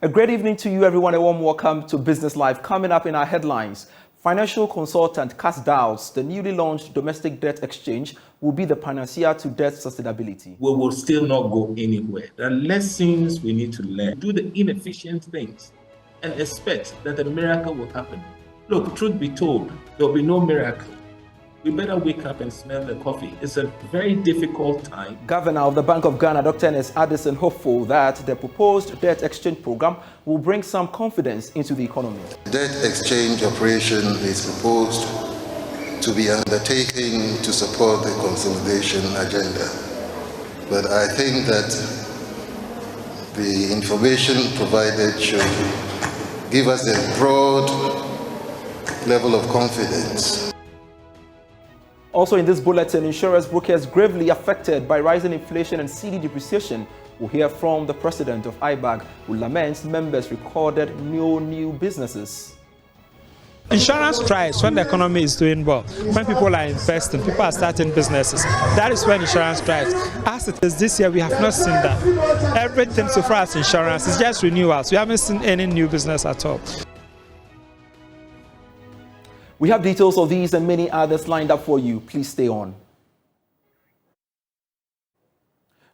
A great evening to you, everyone. A warm welcome to Business Live. Coming up in our headlines, financial consultant casts doubts the newly launched domestic debt exchange will be the panacea to debt sustainability. We will still not go anywhere. There are lessons we need to learn. Do the inefficient things and expect that a miracle will happen. Look, truth be told, there will be no miracle. We better wake up and smell the coffee. It's a very difficult time. Governor of the Bank of Ghana, Dr. Ernest Addison, hopeful that the proposed debt exchange program will bring some confidence into the economy. Debt exchange operation is proposed to be undertaken to support the consolidation agenda. But I think that the information provided should give us a broad level of confidence. Also in this bulletin, insurance brokers gravely affected by rising inflation and CD depreciation. We'll hear from the president of IBAG, who laments members recorded no new businesses. Insurance thrives when the economy is doing well, when people are investing, people are starting businesses. That is when insurance thrives. As it is this year, we have not seen that. Everything so far as insurance is just renewals. We haven't seen any new business at all. We have details of these and many others lined up for you. Please stay on.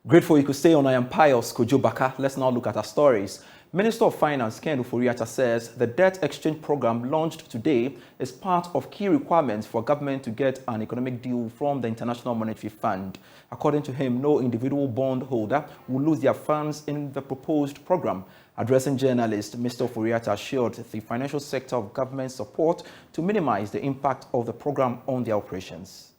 Grateful you could stay on. I am Pius Kojobaka. Let's now look at our stories. Minister of Finance Ken Ofori-Atta says the debt exchange program launched today is part of key requirements for government to get an economic deal from the International Monetary Fund. According to him, no individual bondholder will lose their funds in the proposed program. Addressing journalists, Mr. Ofori-Atta assured the financial sector of government support to minimize the impact of the program on their operations.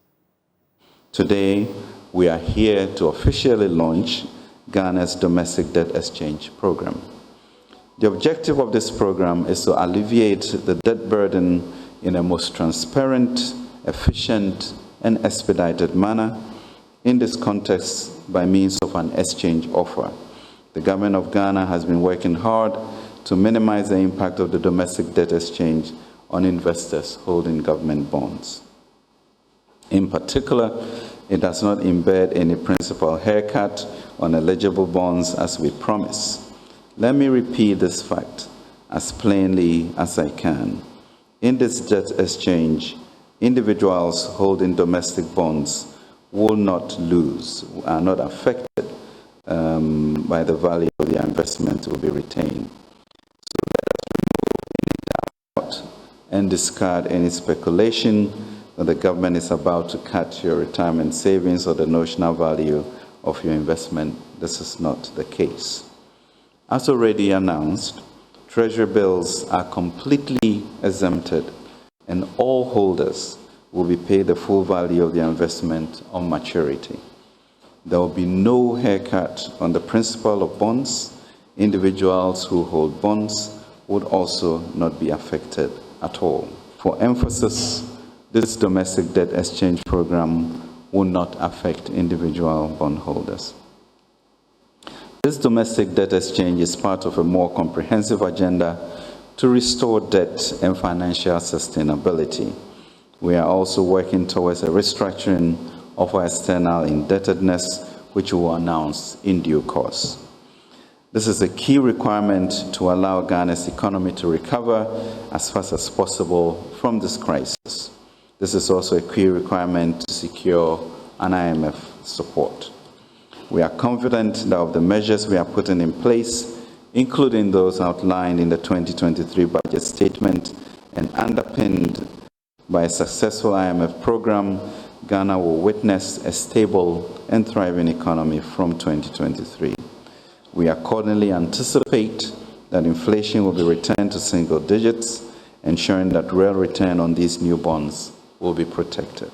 Today, we are here to officially launch Ghana's domestic debt exchange program. The objective of this program is to alleviate the debt burden in a most transparent, efficient, and expedited manner. In this context, by means of an exchange offer. The government of Ghana has been working hard to minimize the impact of the domestic debt exchange on investors holding government bonds. In particular, it does not embed any principal haircut on eligible bonds as we promised. Let me repeat this fact as plainly as I can. In this debt exchange, individuals holding domestic bonds will not lose, are not affected by the value of their investment will be retained. So let us remove any doubt and discard any speculation that the government is about to cut your retirement savings or the notional value of your investment. This is not the case. As already announced, Treasury bills are completely exempted and all holders will be paid the full value of their investment on maturity. There will be no haircut on the principal of bonds. Individuals who hold bonds would also not be affected at all. For emphasis, this domestic debt exchange program will not affect individual bondholders. This domestic debt exchange is part of a more comprehensive agenda to restore debt and financial sustainability. We are also working towards a restructuring of our external indebtedness, which we will announce in due course. This is a key requirement to allow Ghana's economy to recover as fast as possible from this crisis. This is also a key requirement to secure an IMF support. We are confident that of the measures we are putting in place, including those outlined in the 2023 budget statement and underpinned by a successful IMF program, Ghana will witness a stable and thriving economy from 2023. We accordingly anticipate that inflation will be returned to single digits, ensuring that real return on these new bonds will be protected.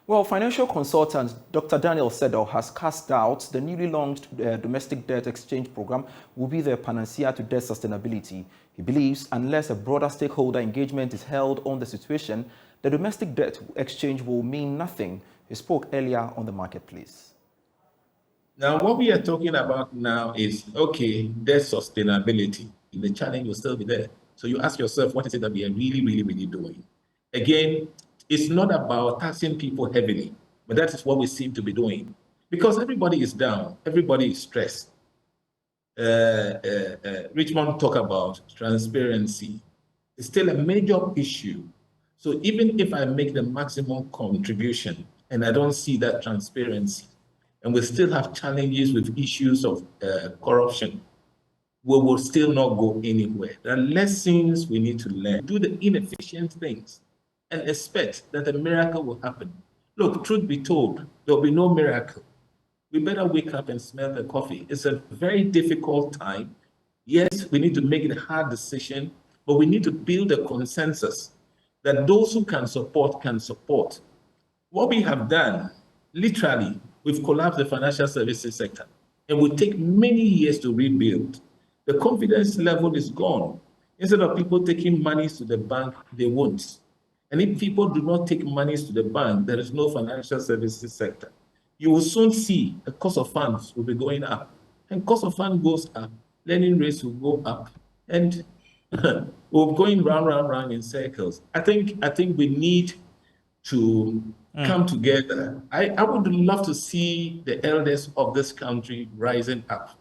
Well, financial consultant Dr. Daniel Sedo has cast doubts the newly launched domestic debt exchange program will be the panacea to debt sustainability. He believes unless a broader stakeholder engagement is held on the situation, the domestic debt exchange will mean nothing. He spoke earlier on the marketplace. Now, what we are talking about now is, okay, debt sustainability. The challenge will still be there. So you ask yourself, what is it that we are really doing? Again, it's not about taxing people heavily, but that is what we seem to be doing. Because everybody is down, everybody is stressed. Richmond talk about transparency. It's still a major issue. So even if I make the maximum contribution and I don't see that transparency, and we still have challenges with issues of corruption, we will still not go anywhere. There are lessons we need to learn. Do the inefficient things and expect that a miracle will happen. Look, truth be told, there will be no miracle. We better wake up and smell the coffee. It's a very difficult time. Yes, we need to make a hard decision, but we need to build a consensus that those who can support can support. What we have done, literally, we've collapsed the financial services sector and will take many years to rebuild. The confidence level is gone. Instead of people taking monies to the bank, they won't. And if people do not take monies to the bank, there is no financial services sector. You will soon see the cost of funds will be going up. And cost of funds goes up, lending rates will go up. And we're going round in circles. I think we need to come together. I would love to see the elders of this country rising up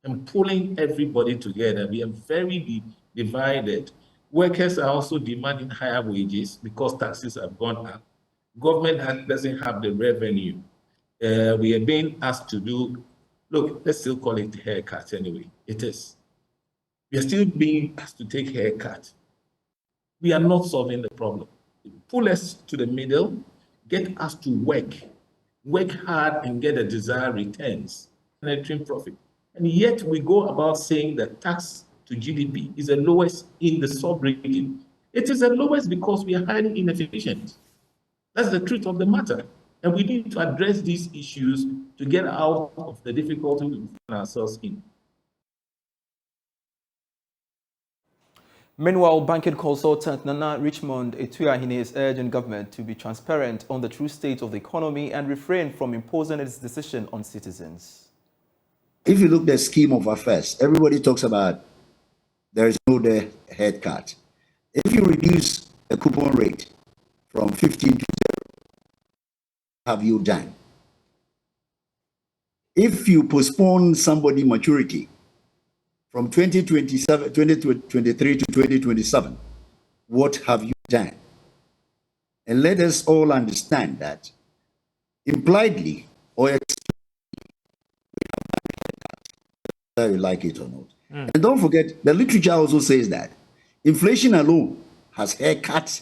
and pulling everybody together. We are very divided. Workers are also demanding higher wages because taxes have gone up. Government doesn't have the revenue. We are being asked to do, look, let's still call it haircut anyway. It is. We are still being asked to take haircut. We are not solving the problem. Pull us to the middle, get us to work hard and get the desired returns, generating profit. And yet we go about saying that tax to GDP is the lowest in the sub-region. It is the lowest because we are highly inefficient. That's the truth of the matter. And we need to address these issues to get out of the difficulty we find ourselves in. Meanwhile, banking consultant Nana Richmond Etuahine is urging government to be transparent on the true state of the economy and refrain from imposing its decision on citizens. If you look at the scheme of affairs, everybody talks about there is no haircut. If you reduce the coupon rate from 15 to 0, have you done? If you postpone somebody maturity from 2023 to 2027, what have you done? And let us all understand that impliedly or whether you like it or not. And don't forget, the literature also says that inflation alone has haircut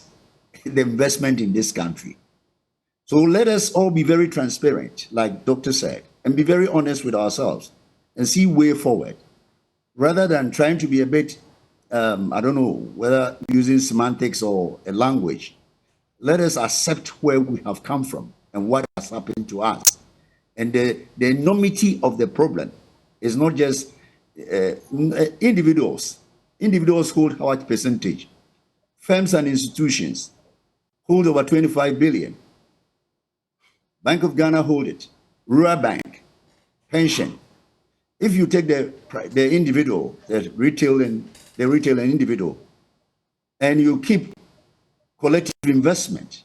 the investment in this country. So let us all be very transparent, like Doctor said, and be very honest with ourselves and see way forward. Rather than trying to be a bit, I don't know, whether using semantics or a language, let us accept where we have come from and what has happened to us. And the enormity of the problem is not just individuals. Individuals hold how much percentage? Firms and institutions hold over 25 billion. Bank of Ghana hold it. Rural Bank, pension. If you take the individual, the retail and individual, and you keep collective investment,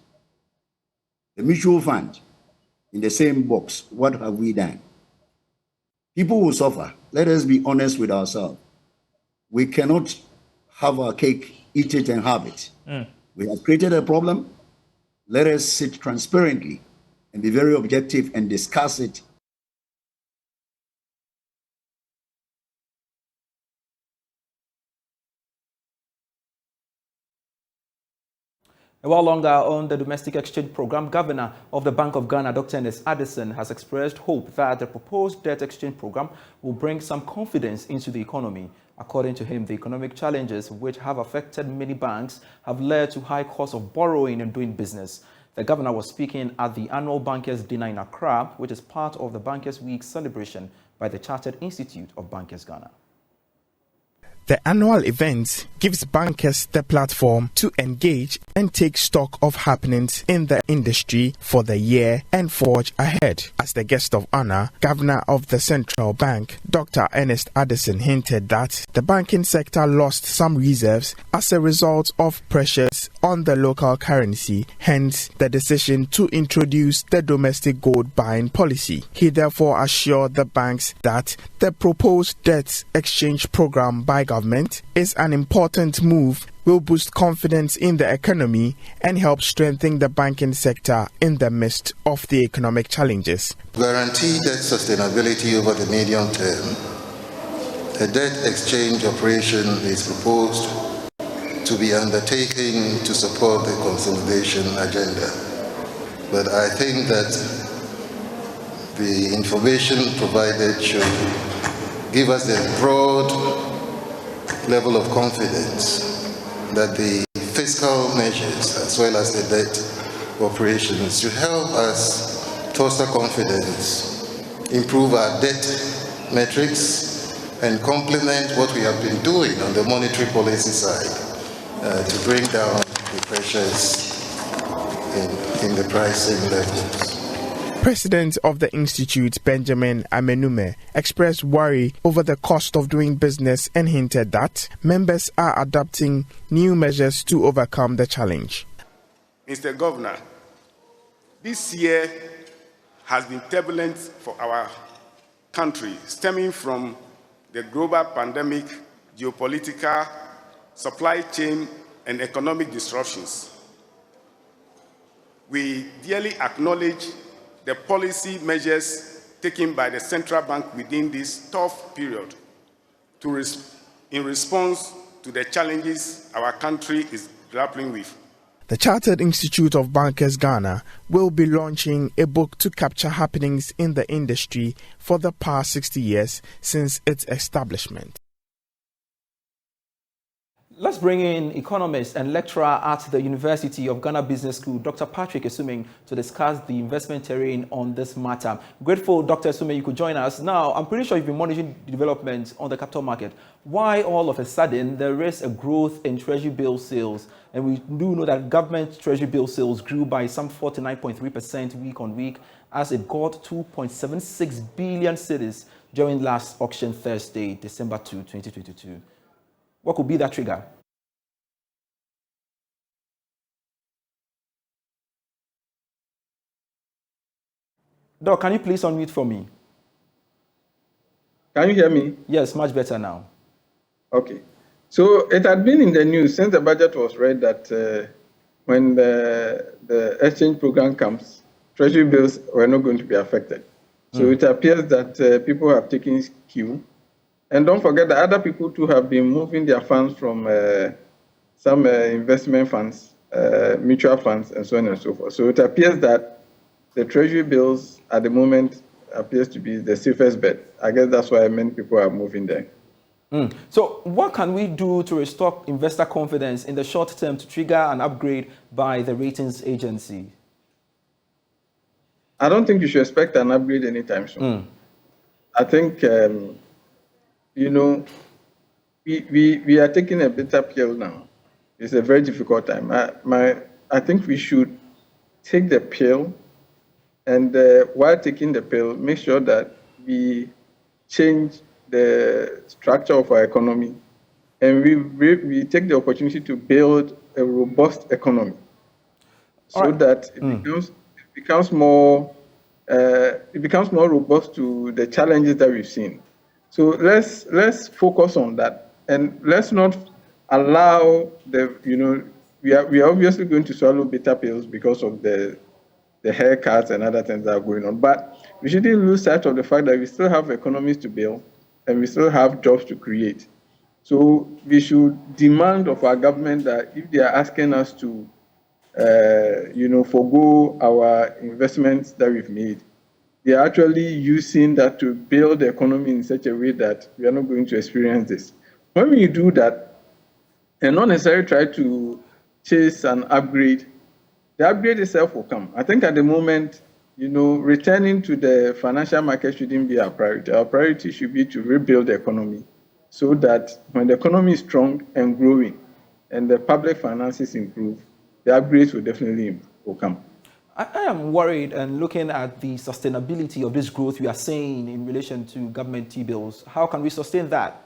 the mutual fund, in the same box, what have we done? People will suffer. Let us be honest with ourselves. We cannot have our cake, eat it, and have it. We have created a problem. Let us sit transparently and be very objective and discuss it. A while longer on the domestic exchange program, Governor of the Bank of Ghana, Dr. Ernest Addison, has expressed hope that the proposed debt exchange program will bring some confidence into the economy. According to him, the economic challenges which have affected many banks have led to high costs of borrowing and doing business. The governor was speaking at the annual Bankers Dinner in Accra, which is part of the Bankers Week celebration by the Chartered Institute of Bankers Ghana. The annual event gives bankers the platform to engage and take stock of happenings in the industry for the year and forge ahead. As the guest of honor, Governor of the Central Bank, Dr. Ernest Addison, hinted that the banking sector lost some reserves as a result of pressures on the local currency, hence the decision to introduce the domestic gold buying policy. He therefore assured the banks that the proposed debt exchange program by government is an important move, will boost confidence in the economy and help strengthen the banking sector in the midst of the economic challenges. Guarantee debt sustainability over the medium term, a debt exchange operation is proposed to be undertaken to support the consolidation agenda. But I think that the information provided should give us a broad level of confidence that the fiscal measures as well as the debt operations should help us foster confidence, improve our debt metrics, and complement what we have been doing on the monetary policy side to bring down the pressures in the pricing levels. President of the Institute, Benjamin Amenume, expressed worry over the cost of doing business and hinted that members are adopting new measures to overcome the challenge. Mr. Governor, this year has been turbulent for our country, stemming from the global pandemic, geopolitical, supply chain, and economic disruptions. We dearly acknowledge the policy measures taken by the central bank within this tough period in response to the challenges our country is grappling with. The Chartered Institute of Bankers Ghana will be launching a book to capture happenings in the industry for the past 60 years since its establishment. Let's bring in economist and lecturer at the University of Ghana Business School, Dr. Patrick Esuming, to discuss the investment terrain on this matter. Grateful, Dr. Esuming, you could join us. Now, I'm pretty sure you've been monitoring developments on the capital market. Why all of a sudden there is a growth in treasury bill sales? And we do know that government treasury bill sales grew by some 49.3% week on week as it got 2.76 billion cedis during last auction Thursday, December 2, 2022. What could be that trigger? Doc, can you please unmute for me? Can you hear me? Yes, much better now. Okay. So it had been in the news since the budget was read that when the exchange program comes, treasury bills were not going to be affected. So it appears that people have taken cue. And don't forget that other people too have been moving their funds from some investment funds, mutual funds, and so on and so forth. So it appears that the treasury bills at the moment appears to be the safest bet. I guess that's why many people are moving there. So what can we do to restore investor confidence in the short term to trigger an upgrade by the ratings agency? I don't think you should expect an upgrade anytime soon. I think you know, we are taking a bitter pill now. It's a very difficult time. I think we should take the pill, and while taking the pill, make sure that we change the structure of our economy, and we take the opportunity to build a robust economy, so that it becomes more robust to the challenges that we've seen. So let's focus on that, and let's not allow we are obviously going to swallow bitter pills because of the haircuts and other things that are going on, but we shouldn't lose sight of the fact that we still have economies to build and we still have jobs to create. So we should demand of our government that if they are asking us to forgo our investments that we've made, they are actually using that to build the economy in such a way that we are not going to experience this. When we do that, and not necessarily try to chase an upgrade, the upgrade itself will come. I think at the moment, returning to the financial market shouldn't be our priority. Our priority should be to rebuild the economy so that when the economy is strong and growing and the public finances improve, the upgrades will definitely come. I am worried and looking at the sustainability of this growth we are seeing in relation to government T-bills. How can we sustain that?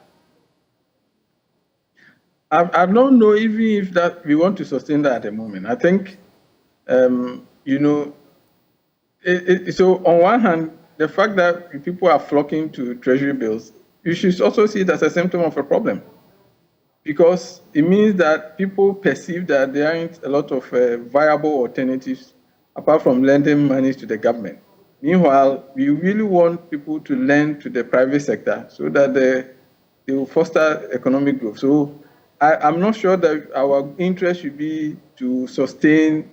I don't know even if that we want to sustain that at the moment. I think, you know, so on one hand, the fact that people are flocking to treasury bills, you should also see it as a symptom of a problem, because it means that people perceive that there aren't a lot of viable alternatives apart from lending money to the government. Meanwhile, we really want people to lend to the private sector so that they will foster economic growth. So I'm not sure that our interest should be to sustain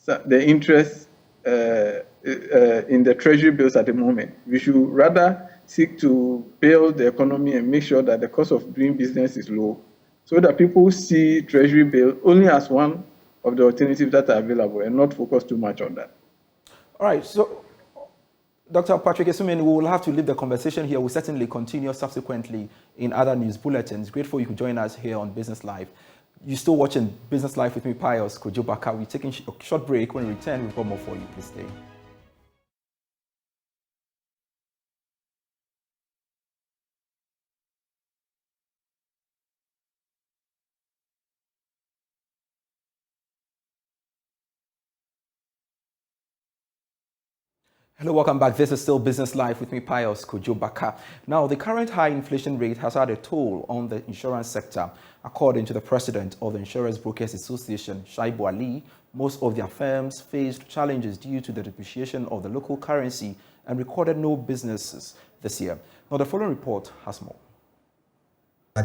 the interest in the treasury bills at the moment. We should rather seek to build the economy and make sure that the cost of doing business is low, so that people see treasury bill only as one of the alternatives that are available and not focus too much on that. All right, so Dr. Patrick Esumin, we will have to leave the conversation here. We'll certainly continue subsequently in other news bulletins. Grateful you could join us here on Business Live. You're still watching Business Live with me, Pius Kojo Baka. We're taking a short break. When we return, we've got more for you. Please stay. Hello, welcome back. This is still Business Live with me, Pius Kojo Baka. Now, the current high inflation rate has had a toll on the insurance sector. According to the president of the Insurance Brokers Association, Shaibu Ali, most of their firms faced challenges due to the depreciation of the local currency and recorded no businesses this year. Now, the following report has more.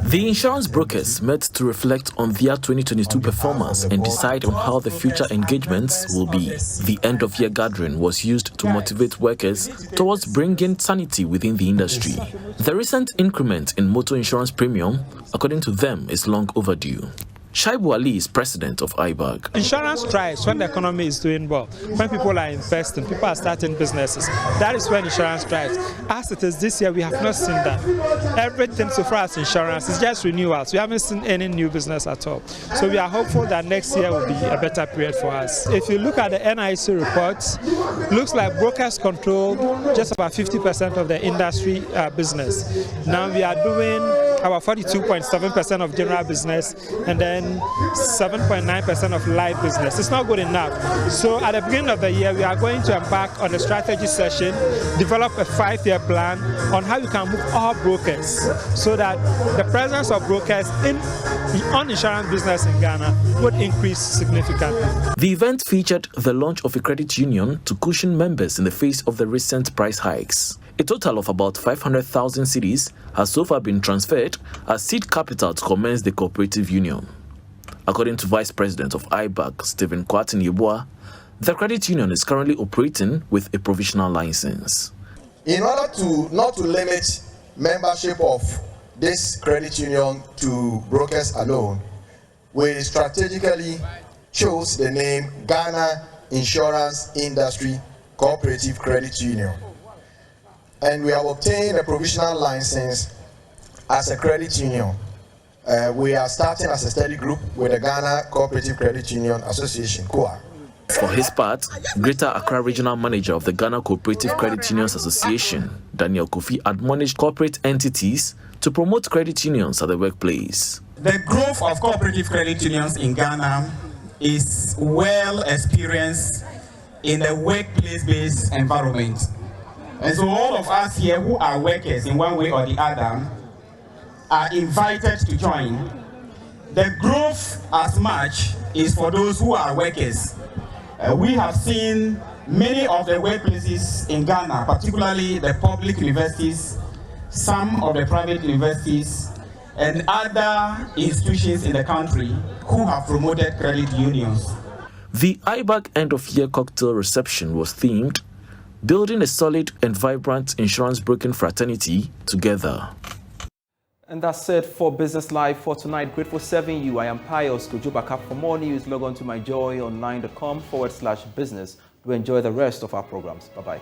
The insurance brokers met to reflect on their 2022 performance and decide on how the future engagements will be. The end-of-year gathering was used to motivate workers towards bringing sanity within the industry. The recent increment in motor insurance premium, according to them, is long overdue. Shaibu Ali is president of IBAG. Insurance thrives when the economy is doing well, when people are investing, people are starting businesses. That is when insurance thrives. As it is this year, we have not seen that. Everything so far as insurance is just renewals. We haven't seen any new business at all. So we are hopeful that next year will be a better period for us. If you look at the NIC reports, looks like brokers control just about 50% of the industry business. Now we are doing about 42.7% of general business and then 7.9% of light business. It's not good enough. So at the beginning of the year, we are going to embark on a strategy session, develop a 5-year plan on how we can move all brokers so that the presence of brokers in insurance business in Ghana would increase significantly. The event featured the launch of a credit union to cushion members in the face of the recent price hikes. A total of about 500,000 cedis has so far been transferred as seed capital to commence the cooperative union. According to Vice President of IBAG, Stephen Kwatin Yeboah, the credit union is currently operating with a provisional license. In order to not to limit membership of this credit union to brokers alone, we strategically chose the name Ghana Insurance Industry Cooperative Credit Union. And we have obtained a provisional license as a credit union. We are starting as a study group with the Ghana Cooperative Credit Union Association, COA. For his part, Greater Accra Regional Manager of the Ghana Cooperative Credit Unions Association, Daniel Kofi, admonished corporate entities to promote credit unions at the workplace. The growth of cooperative credit unions in Ghana is well experienced in the workplace-based environment. And so all of us here who are workers in one way or the other are invited to join. The growth as much is for those who are workers. We have seen many of the workplaces in Ghana, particularly the public universities, some of the private universities, and other institutions in the country who have promoted credit unions. The IBAG end-of-year cocktail reception was themed Building a Solid and Vibrant Insurance Broking Fraternity Together. And that's it for Business Live for tonight. Grateful serving you. I am Pius Kojo Baka. For more news, log on to myjoyonline.com/business to enjoy the rest of our programs. Bye-bye.